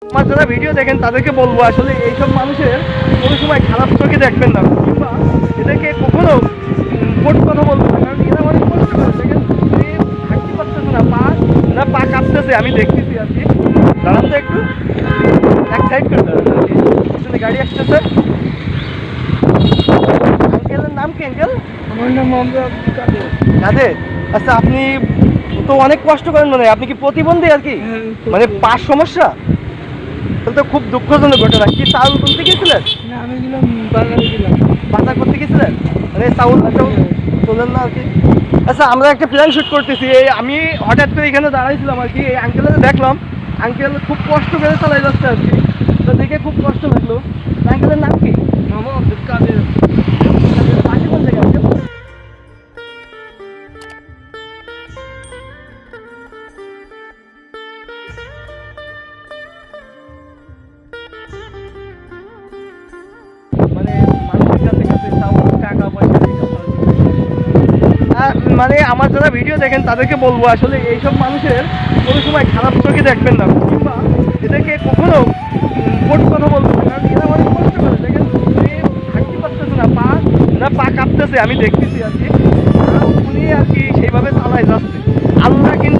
আমার যারা ভিডিও দেখেন তাদেরকে বলবো আসলে এইসব মানুষের কোনো সময় খারাপ চোখে দেখবেন না, কিংবা এদেরকে কখনো কটু কথা বলবেন না, কারণ এরা অনেক কষ্ট করে দেখেন, হাঁটতে পারতেছে না, পা কাঁপতেছে, আমি দেখতেছি আর কি। দাঁড়ান তো একটু, এক সাইড করে দাঁড়ান আর কি, পিছনে গাড়ি আসতেছে। আঙ্কেলের নাম কি আঙ্কেল? আমার নাম মোহাম্মদ কাদের। কাদের? আচ্ছা, আপনি তো অনেক কষ্ট করেন, মানে আপনি কি প্রতিবন্ধী আর কি, মানে পার সমস্যা? তাহলে তো খুব দুঃখজনক ঘটনা। কি চাউল তুলতে গেছিলেন? না, আমি গেলাম বাজারে গেলাম। বাজার করতে গেছিলেন, মানে চাউল তোলেন না আর কি। আচ্ছা, আমরা একটা প্ল্যান শুট করতেছি, এই আমি হঠাৎ করে এখানে দাঁড়াইছিলাম আর কি, এই আঙ্কেলের দেখলাম আঙ্কেল খুব কষ্ট করে চালাই যাচ্ছে আর কি, তো দেখে খুব কষ্ট লাগলো। আঙ্কেলের নাম কি? মোহাম্মদ কাদের। পাশে কোন জায়গায় আঙ্কেল? মানে মানুষের কাছে কাছে চাউল, টাকা পয়সা এইসব মানে আমার যারা ভিডিও দেখেন তাদেরকে বলবো আসলে এইসব মানুষের কোনো সময় খারাপ চোখে দেখবেন না, কিংবা এদেরকে কখনো কটু কথা বলবেন না, কারণ এরা অনেক কষ্ট করে দেখেন, হাঁটতে পারতেছে না, পা কাঁপতেছে, আমি দেখতেছি আর কি। উনি আর কি সেইভাবে চালায় যাচ্ছে। আল্লাহ কিন্তু